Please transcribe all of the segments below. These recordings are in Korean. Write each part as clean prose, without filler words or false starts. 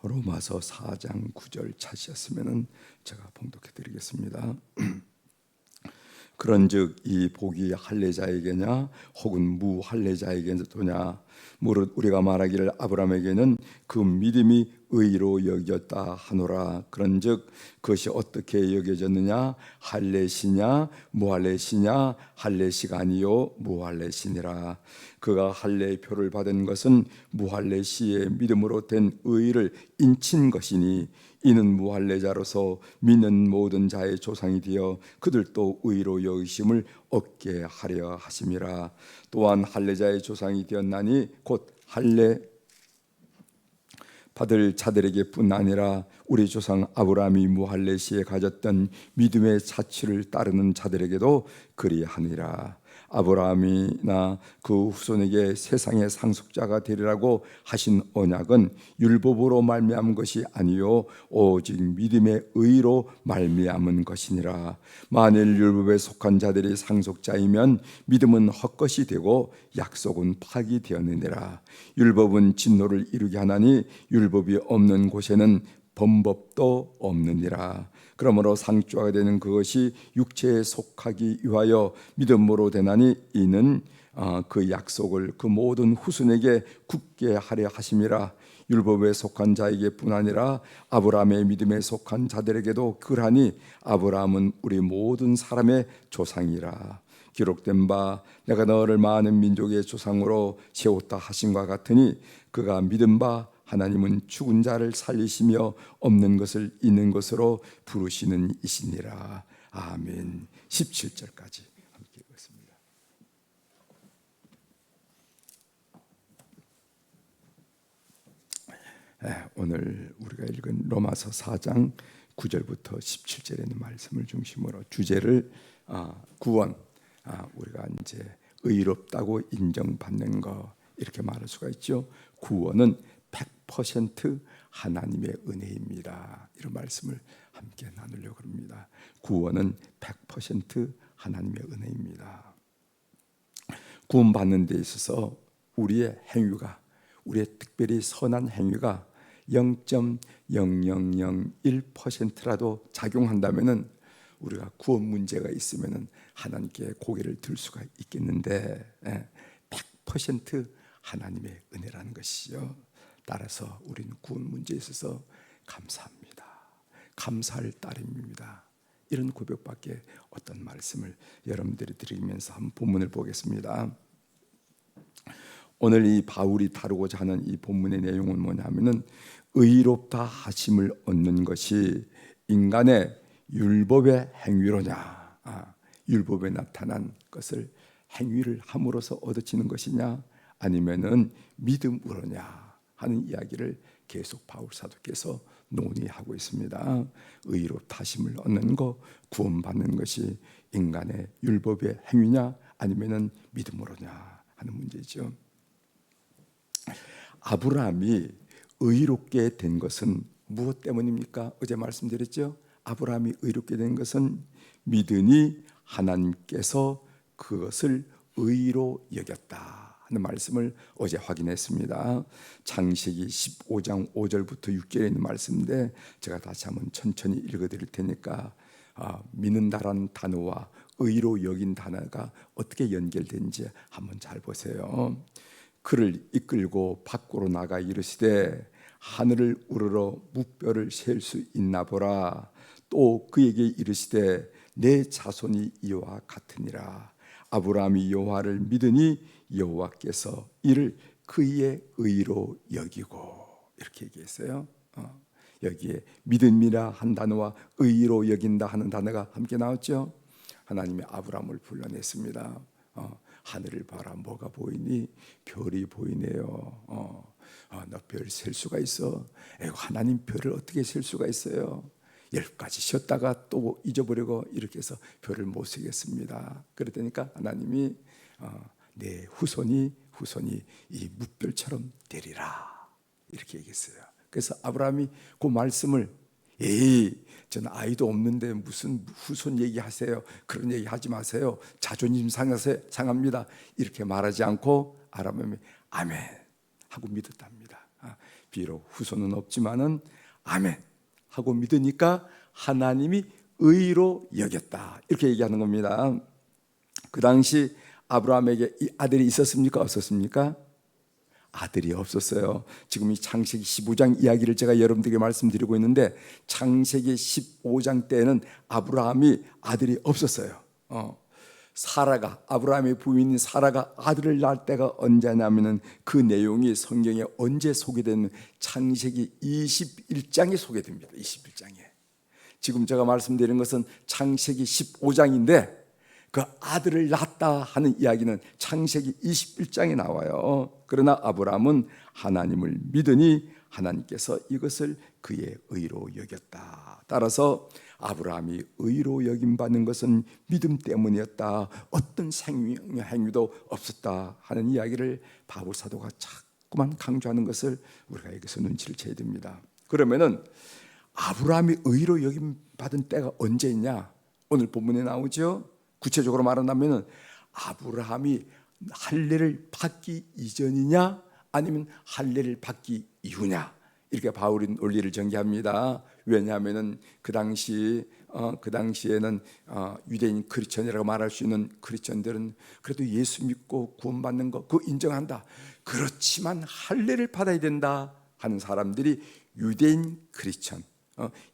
로마서 4장 9절 찾으셨으면 제가 봉독해 드리겠습니다. 그런즉 이 복이 할례자에게냐 혹은 무할례자에게냐 무릇 우리가 말하기를 아브라함에게는 그 믿음이 의로 여겼다 하노라. 그런즉 그것이 어떻게 여겨졌느냐 할례시냐 무할례시냐 할례시가 아니요 무할례시니라. 그가 할례의 표를 받은 것은 무할례시의 믿음으로 된 의를 인친 것이니 이는 무할례자로서 믿는 모든 자의 조상이 되어 그들도 의로 여기심을 얻게 하려 하심이라. 또한 할례자의 조상이 되었나니 곧 할례 받을 자들에게뿐 아니라 우리 조상 아브라함이 무할례 시에 가졌던 믿음의 자취를 따르는 자들에게도 그리하니라. 아브라함이나 그 후손에게 세상의 상속자가 되리라고 하신 언약은 율법으로 말미암은 것이 아니요 오직 믿음의 의로 말미암은 것이니라. 만일 율법에 속한 자들이 상속자이면 믿음은 헛것이 되고 약속은 파기되었느니라. 율법은 진노를 이루게 하나니 율법이 없는 곳에는 범법도 없느니라. 그러므로 상주가 되는 그것이 육체에 속하기 위하여 믿음으로 되나니 이는 그 약속을 그 모든 후손에게 굳게 하려 하심이라. 율법에 속한 자에게뿐 아니라 아브라함의 믿음에 속한 자들에게도 그러하니 아브라함은 우리 모든 사람의 조상이라. 기록된 바 내가 너를 많은 민족의 조상으로 세웠다 하신과 같으니 그가 믿은 바 하나님은 죽은 자를 살리시며 없는 것을 있는 것으로 부르시는 이시니라. 아멘. 17절까지 함께 읽겠습니다. 오늘 우리가 읽은 로마서 4장 9절부터 17절에 있는 말씀을 중심으로 주제를 구원, 우리가 이제 의롭다고 인정받는 거 이렇게 말할 수가 있죠. 구원은 100% 하나님의 은혜입니다. 이런 말씀을 함께 나누려고 합니다. 구원은 100% 하나님의 은혜입니다. 구원받는 데 있어서 우리의 행위가, 우리의 특별히 선한 행위가 0.0001%라도 작용한다면은 우리가 구원 문제가 있으면은 하나님께 고개를 들 수가 있겠는데 100% 하나님의 은혜라는 것이죠. 따라서 우리는 구원 문제에 있어서 감사합니다. 감사할 따름입니다. 이런 고백밖에 어떤 말씀을 여러분들이 드리면서 한 본문을 보겠습니다. 오늘 이 바울이 다루고자 하는 이 본문의 내용은 뭐냐면은 의롭다 하심을 얻는 것이 인간의 율법의 행위로냐, 율법에 나타난 것을 행위를 함으로써 얻어지는 것이냐 아니면은 믿음으로냐 하는 이야기를 계속 바울 사도께서 논의하고 있습니다. 의롭다 하심을 얻는 것, 구원받는 것이 인간의 율법의 행위냐 아니면은 믿음으로냐 하는 문제죠. 아브라함이 의롭게 된 것은 무엇 때문입니까? 어제 말씀드렸죠. 아브라함이 의롭게 된 것은 믿으니 하나님께서 그것을 의로 여겼다 하는 말씀을 어제 확인했습니다. 창세기 15장 5절부터 6절에 있는 말씀인데 제가 다시 한번 천천히 읽어드릴 테니까 믿는다라는 단어와 의로 여긴 단어가 어떻게 연결된지 한번 잘 보세요. 그를 이끌고 밖으로 나가 이르시되 하늘을 우러러 무뼈를 셀 수 있나 보라. 또 그에게 이르시되 내 자손이 이와 같으니라. 아브라함이 여호와를 믿으니 여호와께서 이를 그의 의로 여기고 이렇게 얘기했어요. 여기에 믿음이라 한 단어와 의로 여긴다 하는 단어가 함께 나왔죠. 하나님이 아브라함을 불러냈습니다. 하늘을 봐라, 뭐가 보이니? 별이 보이네요. 너 별 셀 수가 있어? 하나님 별을 어떻게 셀 수가 있어요? 10가지 쉬었다가 또 잊어버리고 이렇게 해서 별을 못 세겠습니다. 그러니까 하나님이 내 후손이 이 무별처럼 되리라 이렇게 얘기했어요. 그래서 아브라함이 그 말씀을 저는 아이도 없는데 무슨 후손 얘기하세요? 그런 얘기 하지 마세요. 자존심 상합니다. 이렇게 말하지 않고 아브라함이 아멘 하고 믿었답니다. 비록 후손은 없지만은 아멘 하고 믿으니까 하나님이 의로 여겼다, 이렇게 얘기하는 겁니다. 그 당시 아브라함에게 이 아들이 있었습니까? 없었습니까? 아들이 없었어요. 지금 이 창세기 15장 이야기를 제가 여러분들에게 말씀드리고 있는데, 창세기 15장 때는 아브라함이 아들이 없었어요. 사라가, 아브라함의 부인인 사라가 아들을 낳을 때가 언제냐면은 그 내용이 성경에 언제 소개되는, 창세기 21장에 소개됩니다. 21장에. 지금 제가 말씀드리는 것은 창세기 15장인데 그 아들을 낳았다 하는 이야기는 창세기 21장에 나와요. 그러나 아브라함은 하나님을 믿으니 하나님께서 이것을 그의 의로 여겼다. 따라서 아브라함이 의로 여김받는 것은 믿음 때문이었다, 어떤 행위도 없었다 하는 이야기를 바울 사도가 자꾸만 강조하는 것을 우리가 여기서 눈치를 채야 됩니다. 그러면은 아브라함이 의로 여김받은 때가 언제냐? 오늘 본문에 나오죠. 구체적으로 말한다면 아브라함이 할례를 받기 이전이냐 아니면 할례를 받기 이후냐, 이렇게 바울이 논리를 전개합니다. 왜냐하면 그 당시에는 유대인 크리스천이라고 말할 수 있는 크리스천들은 그래도 예수 믿고 구원받는 거 그거 인정한다. 그렇지만 할례를 받아야 된다 하는 사람들이 유대인 크리스천,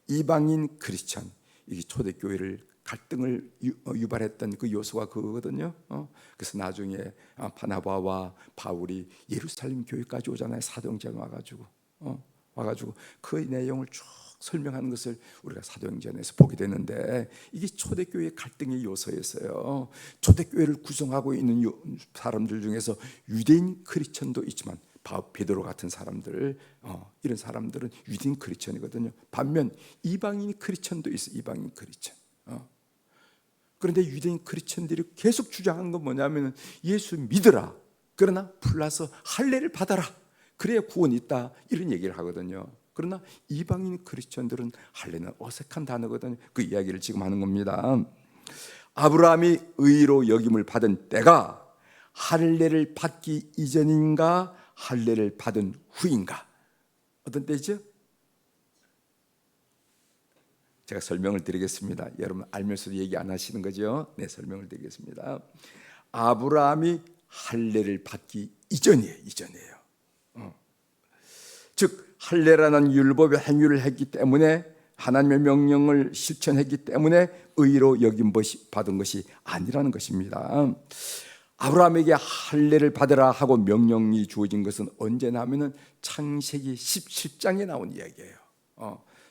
이방인 크리스천, 이게 초대교회를 갈등을 유발했던 그 요소가 그거거든요. 그래서 나중에 바나바와 바울이 예루살렘 교회까지 오잖아요. 사도행전 와가지고 그 내용을 쭉 설명하는 것을 우리가 사도행전에서 보게 되는데, 이게 초대교회 갈등의 요소였어요. 초대교회를 구성하고 있는 사람들 중에서 유대인 크리스천도 있지만 베드로 같은 사람들, 이런 사람들은 유대인 크리스천이거든요. 반면 이방인 크리스천도 있어요. 이방인 크리스천. 그런데 유대인 크리스천들이 계속 주장하는 건 뭐냐면 예수 믿으라, 그러나 플러스 할례를 받아라, 그래야 구원이 있다, 이런 얘기를 하거든요. 그러나 이방인 크리스천들은 할례는 어색한 단어거든요. 그 이야기를 지금 하는 겁니다. 아브라함이 의로 여김을 받은 때가 할례를 받기 이전인가 할례를 받은 후인가? 어떤 때죠? 제가 설명을 드리겠습니다. 여러분 알면서도 얘기 안 하시는 거죠? 네, 설명을 드리겠습니다. 아브라함이 할례를 받기 이전이에요. 즉 할례라는 율법의 행위를 했기 때문에, 하나님의 명령을 실천했기 때문에 의로 여김 받은 것이 아니라는 것입니다. 아브라함에게 할례를 받으라 하고 명령이 주어진 것은 언제나 하면은 창세기 17장에 나온 이야기예요.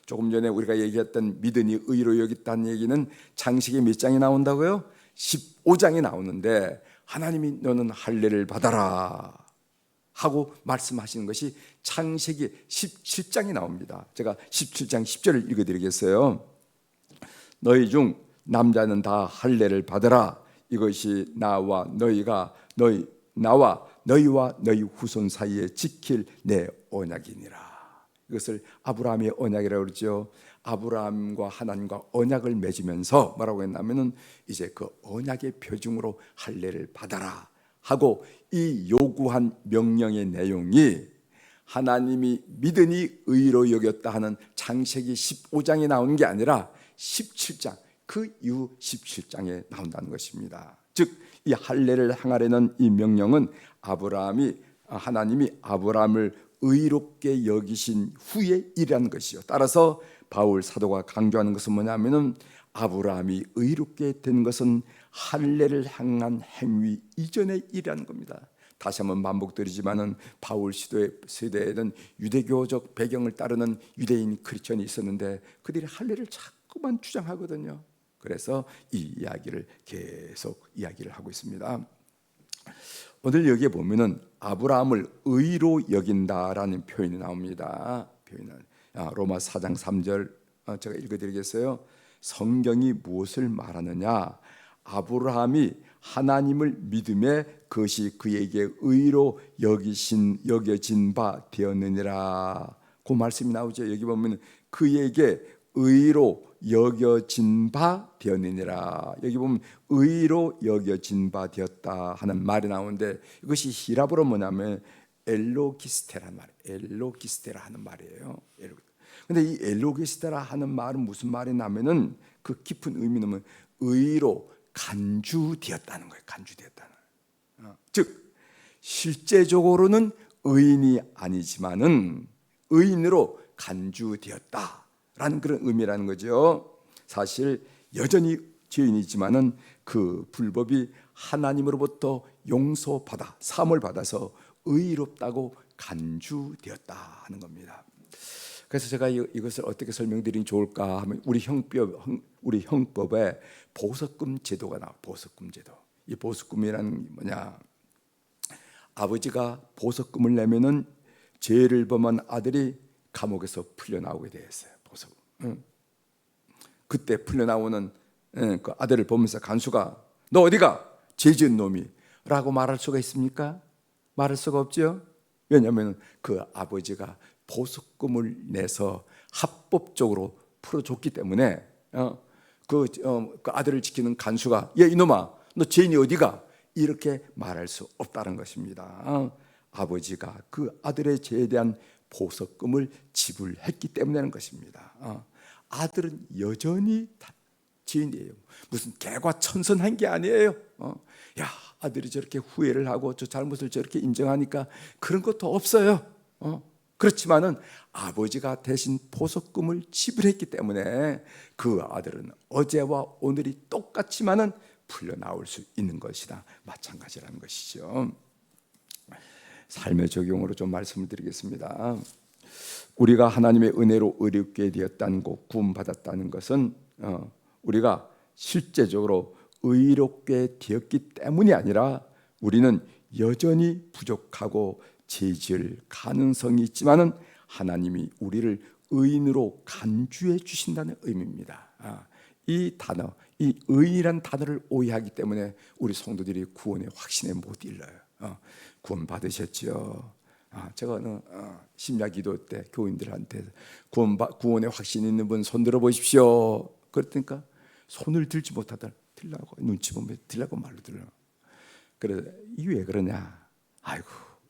조금 전에 우리가 얘기했던 믿으니 의로 여겼다는 얘기는 창세기 몇 장에 나온다고요? 15장에 나오는데, 하나님이 너는 할례를 받아라 하고 말씀하시는 것이 창세기 17장에 나옵니다. 제가 17장 10절을 읽어드리겠어요. 너희 중 남자는 다 할례를 받으라. 이것이 나와 너희와 너희 후손 사이에 지킬 내 언약이니라. 이것을 아브라함의 언약이라고 그러죠. 아브라함과 하나님과 언약을 맺으면서 뭐라고 했냐면은 이제 그 언약의 표징으로 할례를 받아라 하고, 이 요구한 명령의 내용이 하나님이 믿으니 의로 여겼다 하는 창세기 15장에 나오는 게 아니라 17장, 그 이후 17장에 나온다는 것입니다. 즉 이 할례를 행하려는 이 명령은 하나님이 아브라함을 의롭게 여기신 후의 일이라는 것이요. 따라서 바울 사도가 강조하는 것은 뭐냐면은 아브라함이 의롭게 된 것은 할례를 행한 행위 이전의 일이라는 겁니다. 다시 한번 반복드리지만은 바울 시도의 세대에는 유대교적 배경을 따르는 유대인 크리스천이 있었는데 그들이 할례를 자꾸만 주장하거든요. 그래서 이 이야기를 계속 이야기를 하고 있습니다. 오늘 여기에 보면은 아브라함을 의로 여긴다라는 표현이 나옵니다. 로마 4장 3절 제가 읽어드리겠어요. 성경이 무엇을 말하느냐? 아브라함이 하나님을 믿음에 그것이 그에게 의로 여겨진 바 되었느니라. 그 말씀이 나오죠. 여기 보면 그에게 의로 여겨진 바 되었느니라. 여기 보면 의로 여겨진 바 되었다 하는 말이 나오는데, 이것이 히라브로 뭐냐면 엘로기스테란 말, 엘로기스테라 하는 말이에요. 근데 이 엘로기스테라 하는 말은 무슨 말이냐면은 그 깊은 의미는 의로 간주되었다는 거예요. 간주되었다는. 즉 실제적으로는 의인이 아니지만은 의인으로 간주되었다라는 그런 의미라는 거죠. 사실 여전히 죄인이지만은 그 불법이 하나님으로부터 용서받아 사함을 받아서 의롭다고 간주되었다 하는 겁니다. 그래서 제가 이것을 어떻게 설명드리면 좋을까 하면 우리 형법에 보석금 제도가 나와. 보석금 제도. 이 보석금이라는 게 뭐냐? 아버지가 보석금을 내면은 죄를 범한 아들이 감옥에서 풀려나오게 되었어요. 보석금. 그때 풀려나오는 그 아들을 보면서 간수가 너 어디가? 죄 지은 놈이 라고 말할 수가 있습니까? 말할 수가 없죠. 왜냐하면 그 아버지가 보석금을 내서 합법적으로 풀어줬기 때문에 그 아들을 지키는 간수가 야 이놈아 너 죄인이 어디가? 이렇게 말할 수 없다는 것입니다. 아버지가 그 아들의 죄에 대한 보석금을 지불했기 때문이라는 것입니다. 아들은 여전히 죄인이에요. 무슨 개과천선한 게 아니에요. 야 아들이 저렇게 후회를 하고 저 잘못을 저렇게 인정하니까 그런 것도 없어요. 그렇지만은 아버지가 대신 보석금을 지불했기 때문에 그 아들은 어제와 오늘이 똑같지만은 풀려 나올 수 있는 것이다. 마찬가지라는 것이죠. 삶의 적용으로 좀 말씀을 드리겠습니다. 우리가 하나님의 은혜로 의롭게 되었다는 것, 구원받았다는 것은 우리가 실제적으로 의롭게 되었기 때문이 아니라 우리는 여전히 부족하고 죄 지을 가능성이 있지만은 하나님이 우리를 의인으로 간주해 주신다는 의미입니다. 이 단어, 이 의인이란 단어를 오해하기 때문에 우리 성도들이 구원의 확신에 못 일러요. 구원 받으셨죠? 제가 심야기도 때 교인들한테 구원의 확신 있는 분 손 들어 보십시오. 그랬더니까 손을 들지 못하다 들라고 눈치 보면 들라고 말로 들어. 그래 이게 왜 그러냐? 아이고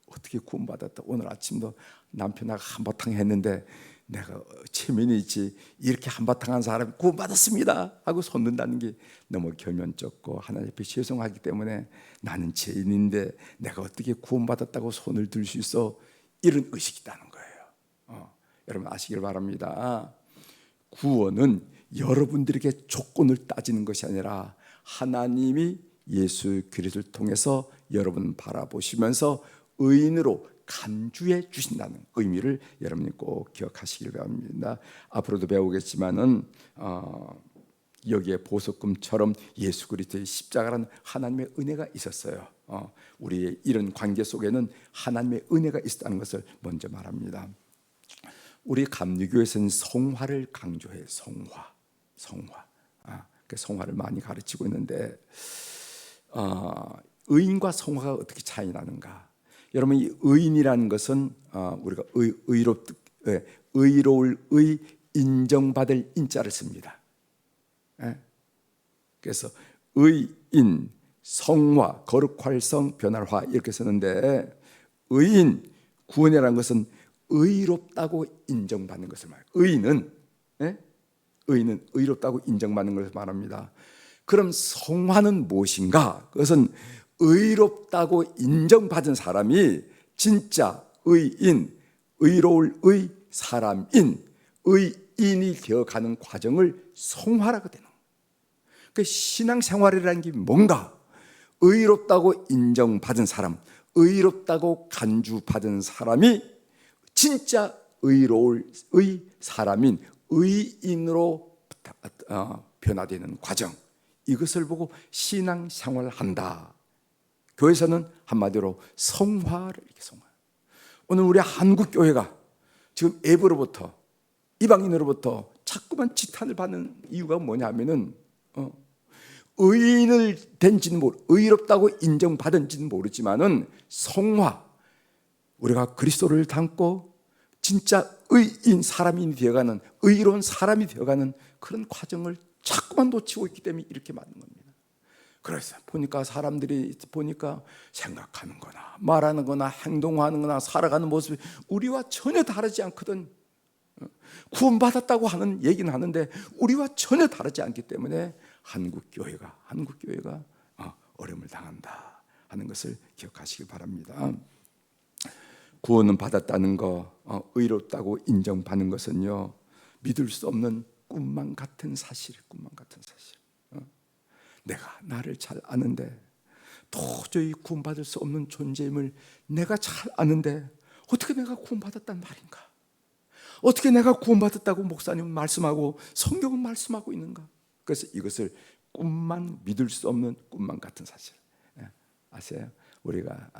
어떻게 구원받았다. 오늘 아침도 남편하고 한바탕 했는데 내가 체면이 있지 이렇게 한바탕 한 사람이 구원받았습니다 하고 손 든다는 게 너무 결면쩍고 하나님 앞에 죄송하기 때문에 나는 죄인인데 내가 어떻게 구원받았다고 손을 들 수 있어? 이런 의식이 있다는 거예요. 여러분 아시길 바랍니다. 구원은 여러분들에게 조건을 따지는 것이 아니라 하나님이 예수 그리스도를 통해서 여러분 바라보시면서 의인으로 간주해 주신다는 의미를 여러분이 꼭 기억하시길 바랍니다. 앞으로도 배우겠지만은 여기에 보석금처럼 예수 그리스도의 십자가라는 하나님의 은혜가 있었어요. 우리의 이런 관계 속에는 하나님의 은혜가 있었다는 것을 먼저 말합니다. 우리 감리교에서는 성화를 강조해요. 성화. 그 성화를 많이 가르치고 있는데 의인과 성화가 어떻게 차이 나는가? 여러분 이 의인이라는 것은 우리가 의로울 의 인정받을 인자를 씁니다. 그래서 의인, 성화, 거룩활성, 변화화 이렇게 쓰는데 의인, 구원이라는 것은 의롭다고 인정받는 것을 말해요. 의인은 의롭다고 인정받는 것을 말합니다. 그럼 성화는 무엇인가? 그것은 의롭다고 인정받은 사람이 진짜 의인, 의로울 의 사람인 의인이 되어가는 과정을 성화라고 되는 거예요. 그 신앙생활이라는 게 뭔가? 의롭다고 인정받은 사람, 의롭다고 간주받은 사람이 진짜 의로울 의 사람인 의인으로 변화되는 과정, 이것을 보고 신앙생활을 한다. 교회에서는 한마디로 성화를 이렇게 성화. 오늘 우리 한국 교회가 지금 앱으로부터 이방인으로부터 자꾸만 지탄을 받는 이유가 뭐냐면은 의인을 된지는 의롭다고 인정받은지는 모르지만은 성화, 우리가 그리스도를 닮고 진짜 의인 사람이 되어가는 의로운 사람이 되어가는 그런 과정을 자꾸만 놓치고 있기 때문에 이렇게 맞는 겁니다. 그래서 보니까 사람들이 보니까 생각하는 거나 말하는 거나 행동하는 거나 살아가는 모습이 우리와 전혀 다르지 않거든. 구원받았다고 하는 얘기는 하는데 우리와 전혀 다르지 않기 때문에 한국교회가 어려움을 당한다 하는 것을 기억하시기 바랍니다. 구원은 받았다는 거, 의롭다고 인정받는 것은요, 믿을 수 없는 꿈만 같은 사실. 내가 나를 잘 아는데, 도저히 구원받을 수 없는 존재임을 내가 잘 아는데 어떻게 내가 구원받았단 말인가? 어떻게 내가 구원받았다고 목사님은 말씀하고 성경은 말씀하고 있는가? 그래서 이것을 믿을 수 없는 꿈만 같은 사실. 아세요? 우리가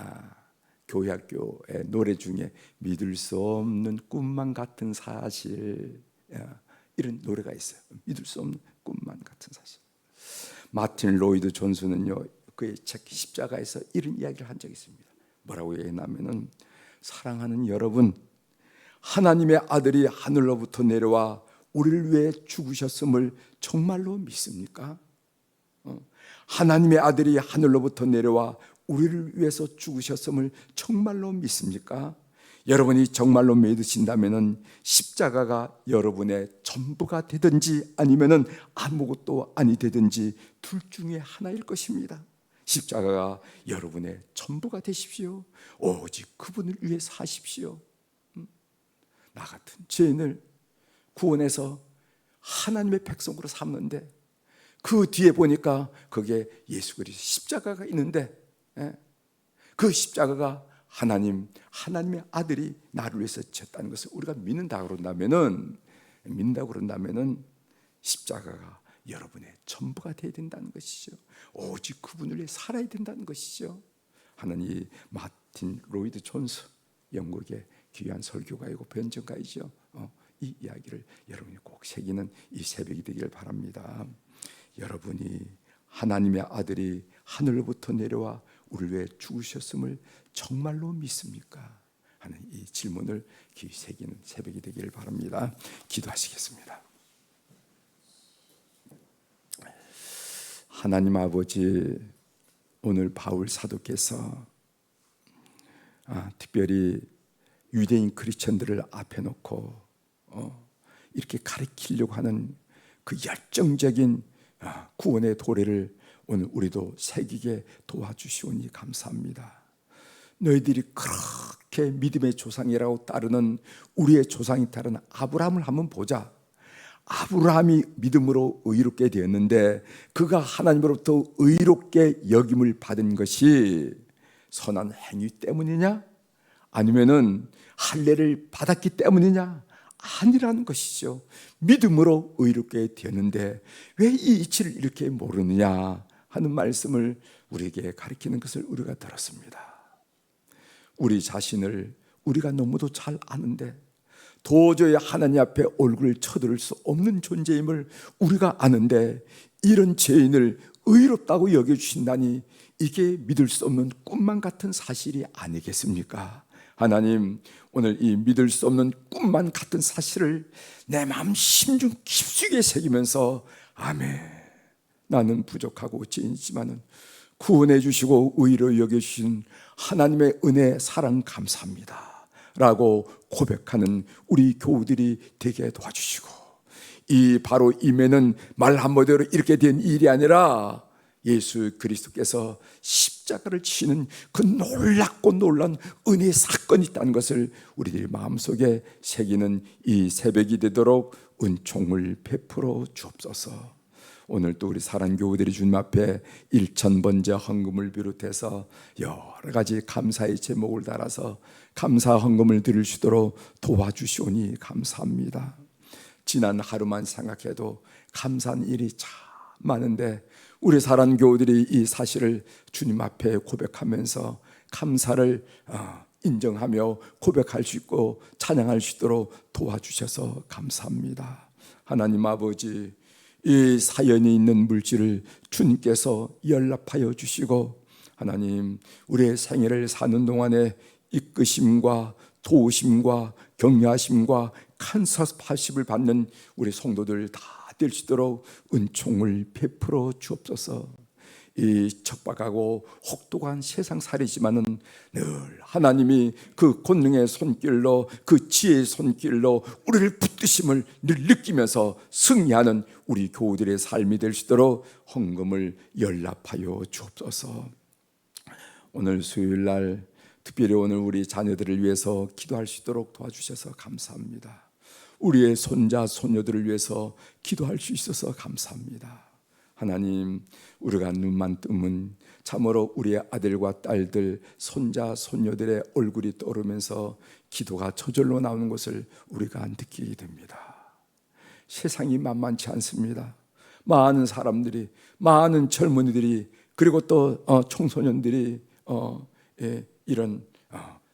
교회 학교의 노래 중에 믿을 수 없는 꿈만 같은 사실, 이런 노래가 있어요. 믿을 수 없는 꿈만 같은 사실. 마틴 로이드 존슨은요, 그의 책 십자가에서 이런 이야기를 한 적이 있습니다. 뭐라고 얘기하냐면은, 사랑하는 여러분, 하나님의 아들이 하늘로부터 내려와 우리를 위해 죽으셨음을 정말로 믿습니까? 하나님의 아들이 하늘로부터 내려와 우리를 위해서 죽으셨음을 정말로 믿습니까? 여러분이 정말로 믿으신다면 십자가가 여러분의 전부가 되든지 아니면 아무것도 아니 되든지 둘 중에 하나일 것입니다. 십자가가 여러분의 전부가 되십시오. 오직 그분을 위해 사십시오. 나 같은 죄인을 구원해서 하나님의 백성으로 삼는데, 그 뒤에 보니까 거기에 예수 그리스도 십자가가 있는데, 그 십자가가 하나님의 아들이 나를 위해서 졌다는 것을 우리가 믿는다고 그런다면은 십자가가 여러분의 전부가 되어야 된다는 것이죠. 오직 그분을 위해 살아야 된다는 것이죠. 하는 이 마틴 로이드 존스, 영국의 귀한 설교가이고 변증가이죠. 이 이야기를 여러분이 꼭 새기는 이 새벽이 되기를 바랍니다. 여러분이 하나님의 아들이 하늘로부터 내려와 우리를 위해 죽으셨음을 정말로 믿습니까? 하는 이 질문을 귀 새기는 새벽이 되기를 바랍니다. 기도하시겠습니다. 하나님 아버지, 오늘 바울 사도께서 특별히 유대인 크리스천들을 앞에 놓고 이렇게 가르치려고 하는 그 열정적인 구원의 도래를 오늘 우리도 새기게 도와주시오니 감사합니다. 너희들이 그렇게 믿음의 조상이라고 따르는 우리의 조상이 따르는 아브라함을 한번 보자. 아브라함이 믿음으로 의롭게 되었는데 그가 하나님으로부터 의롭게 여김을 받은 것이 선한 행위 때문이냐? 아니면은 할례를 받았기 때문이냐? 아니라는 것이죠. 믿음으로 의롭게 되었는데 왜 이 이치를 이렇게 모르느냐 하는 말씀을 우리에게 가르치는 것을 우리가 들었습니다. 우리 자신을 우리가 너무도 잘 아는데 도저히 하나님 앞에 얼굴을 쳐들을 수 없는 존재임을 우리가 아는데 이런 죄인을 의롭다고 여겨주신다니 이게 믿을 수 없는 꿈만 같은 사실이 아니겠습니까? 하나님, 오늘 이 믿을 수 없는 꿈만 같은 사실을 내 마음 심중 깊숙이 새기면서 아멘, 나는 부족하고 죄인이지만 구원해 주시고 의로 여겨주신 하나님의 은혜 사랑 감사합니다 라고 고백하는 우리 교우들이 되게 도와주시고, 바로 임에는 말 한마디로 이렇게 된 일이 아니라 예수 그리스도께서 십자가를 치는 그 놀랍고 놀란 은혜의 사건이 있다는 것을 우리들 마음속에 새기는 이 새벽이 되도록 은총을 베풀어 주옵소서. 오늘 또 우리 사랑교우들이 주님 앞에 1,000번째 헌금을 비롯해서 여러 가지 감사의 제목을 달아서 감사 헌금을 드릴 수 있도록 도와주시오니 감사합니다. 지난 하루만 생각해도 감사한 일이 참 많은데 우리 사랑교우들이 이 사실을 주님 앞에 고백하면서 감사를 인정하며 고백할 수 있고 찬양할 수 있도록 도와주셔서 감사합니다. 하나님 아버지, 이 사연이 있는 물질을 주님께서 연락하여 주시고, 하나님, 우리의 생애를 사는 동안에 이끄심과 도우심과 격려하심과 간섭하심을 받는 우리 성도들 다 될 수 있도록 은총을 베풀어 주옵소서. 이 척박하고 혹독한 세상살이지만은 늘 하나님이 그 권능의 손길로, 그 지혜의 손길로 우리를 붙드심을 늘 느끼면서 승리하는 우리 교우들의 삶이 될 수 있도록 헌금을 연락하여 주옵소서. 오늘 수요일날 특별히 오늘 우리 자녀들을 위해서 기도할 수 있도록 도와주셔서 감사합니다. 우리의 손자 손녀들을 위해서 기도할 수 있어서 감사합니다. 하나님, 우리가 눈만 뜨면 참으로 우리의 아들과 딸들, 손자 손녀들의 얼굴이 떠오르면서 기도가 저절로 나오는 것을 우리가 느끼게 됩니다. 세상이 만만치 않습니다. 많은 사람들이, 많은 젊은이들이, 그리고 또 청소년들이 이런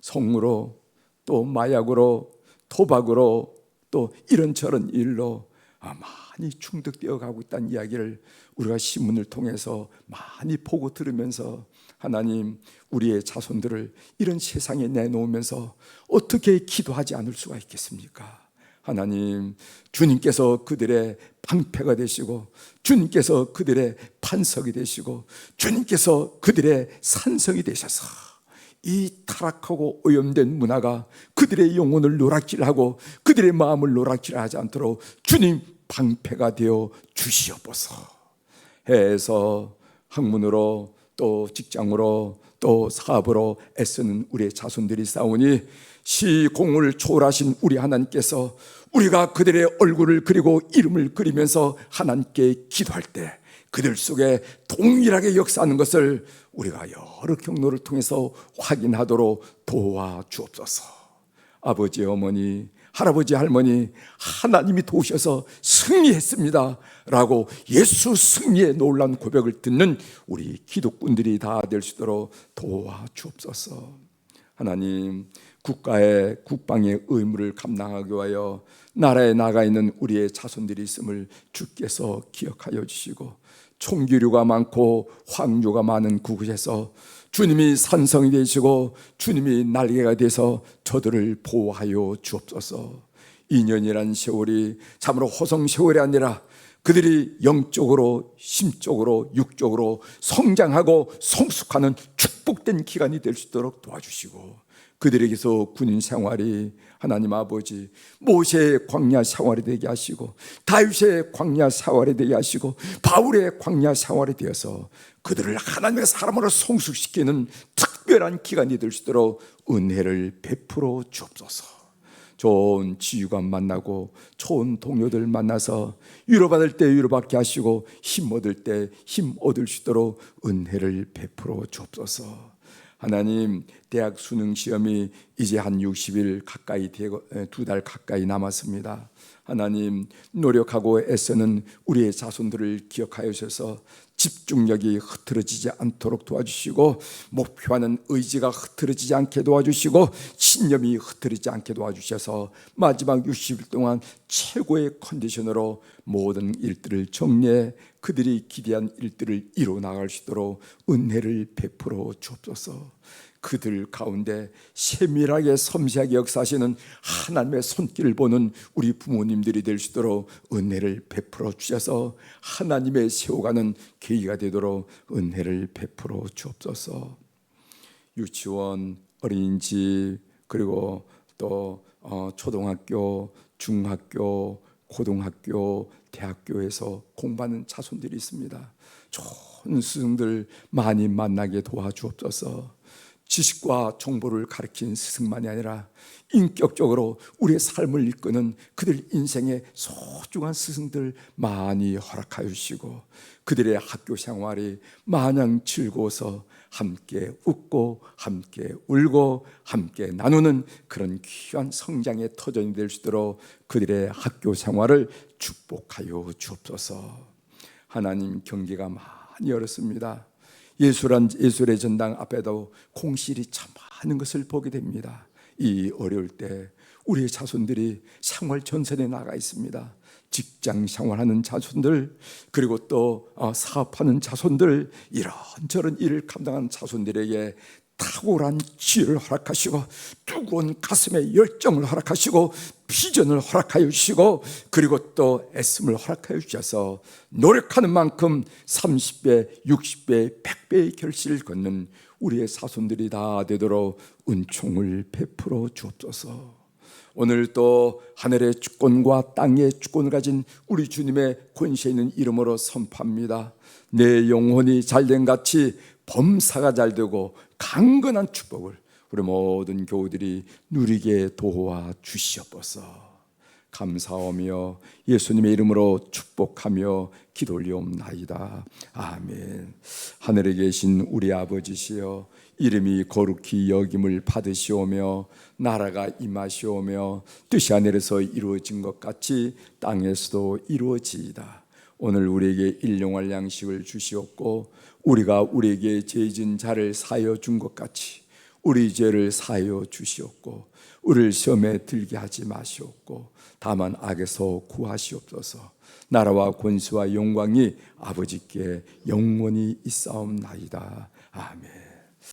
성으로, 또 마약으로, 도박으로, 또 이런저런 일로 많이 중독되어 가고 있다는 이야기를 우리가 신문을 통해서 많이 보고 들으면서, 하나님, 우리의 자손들을 이런 세상에 내놓으면서 어떻게 기도하지 않을 수가 있겠습니까? 하나님, 주님께서 그들의 방패가 되시고, 주님께서 그들의 반석이 되시고, 주님께서 그들의 산성이 되셔서 이 타락하고 오염된 문화가 그들의 영혼을 노랗게하고 그들의 마음을 노랗게 하지 않도록 주님 방패가 되어 주시옵소서. 해에서 학문으로, 또 직장으로, 또 사업으로 애쓰는 우리의 자손들이 싸우니 시공을 초월하신 우리 하나님께서 우리가 그들의 얼굴을 그리고 이름을 그리면서 하나님께 기도할 때 그들 속에 동일하게 역사하는 것을 우리가 여러 경로를 통해서 확인하도록 도와주옵소서. 아버지, 어머니, 할아버지, 할머니, 하나님이 도우셔서 승리했습니다 라고 예수 승리의 놀라운 고백을 듣는 우리 기독군들이 다 될 수 있도록 도와주옵소서. 하나님, 국가의 국방의 의무를 감당하기 위하여 나라에 나가 있는 우리의 자손들이 있음을 주께서 기억하여 주시고, 총기류가 많고 황류가 많은 그곳에서 주님이 산성이 되시고 주님이 날개가 돼서 저들을 보호하여 주옵소서. 2년이란 세월이 참으로 호성 세월이 아니라 그들이 영적으로, 심적으로, 육적으로 성장하고 성숙하는 축복된 기간이 될 수 있도록 도와주시고, 그들에게서 군인 생활이 하나님 아버지 모세의 광야 생활이 되게 하시고, 다윗의 광야 생활이 되게 하시고, 바울의 광야 생활이 되어서 그들을 하나님의 사람으로 성숙시키는 특별한 기간이 될 수 있도록 은혜를 베풀어 주옵소서. 좋은 지휘관 만나고 좋은 동료들 만나서 위로받을 때 위로받게 하시고, 힘 얻을 때 힘 얻을 수 있도록 은혜를 베풀어 주옵소서. 하나님, 대학 수능 시험이 이제 한 60일 가까이 되고 2달 가까이 남았습니다. 하나님, 노력하고 애쓰는 우리의 자손들을 기억하여 주셔서 집중력이 흐트러지지 않도록 도와주시고, 목표하는 의지가 흐트러지지 않게 도와주시고, 신념이 흐트러지지 않게 도와주셔서 마지막 60일 동안 최고의 컨디션으로 모든 일들을 정리해 그들이 기대한 일들을 이루어 나갈 수 있도록 은혜를 베풀어 주옵소서. 그들 가운데 세밀하게 섬세하게 역사하시는 하나님의 손길을 보는 우리 부모님들이 될 수 있도록 은혜를 베풀어 주셔서 하나님의 세워가는 계기가 되도록 은혜를 베풀어 주옵소서. 유치원, 어린이집, 그리고 또 초등학교, 중학교, 고등학교, 대학교에서 공부하는 자손들이 있습니다. 좋은 스승들 많이 만나게 도와주옵소서. 지식과 정보를 가르친 스승만이 아니라 인격적으로 우리의 삶을 이끄는 그들 인생의 소중한 스승들 많이 허락하여 주시고, 그들의 학교 생활이 마냥 즐거워서 함께 웃고 함께 울고 함께 나누는 그런 귀한 성장의 터전이 될 수 있도록 그들의 학교 생활을 축복하여 주옵소서. 하나님, 경기가 많이 어렵습니다. 예술의 전당 앞에도 공실이 참 많은 것을 보게 됩니다. 이 어려울 때 우리의 자손들이 생활 전선에 나가 있습니다. 직장 생활하는 자손들, 그리고 또 사업하는 자손들, 이런저런 일을 감당하는 자손들에게 탁월한 지혜를 허락하시고 뜨거운 가슴의 열정을 허락하시고 비전을 허락하여 주시고 그리고 또 애씀을 허락하여 주셔서 노력하는 만큼 30배, 60배, 100배의 결실을 걷는 우리의 자손들이 다 되도록 은총을 베풀어 주옵소서. 오늘 또 하늘의 주권과 땅의 주권을 가진 우리 주님의 권세 있는 이름으로 선포합니다. 내 영혼이 잘된 같이 범사가 잘되고 강건한 축복을 우리 모든 교우들이 누리게 도와 주시옵소서. 감사하며 예수님의 이름으로 축복하며 기도 올리옵나이다. 아멘. 하늘에 계신 우리 아버지시여, 이름이 거룩히 여김을 받으시오며 나라가 임하시오며 뜻이 하늘에서 이루어진 것 같이 땅에서도 이루어지이다. 오늘 우리에게 일용할 양식을 주시옵고 우리가 우리에게 죄진 자를 사하여 준 것 같이 우리 죄를 사하여 주시옵고 우리를 시험에 들게 하지 마시옵고 다만 악에서 구하시옵소서. 나라와 권세와 영광이 아버지께 영원히 있사옵나이다. 아멘.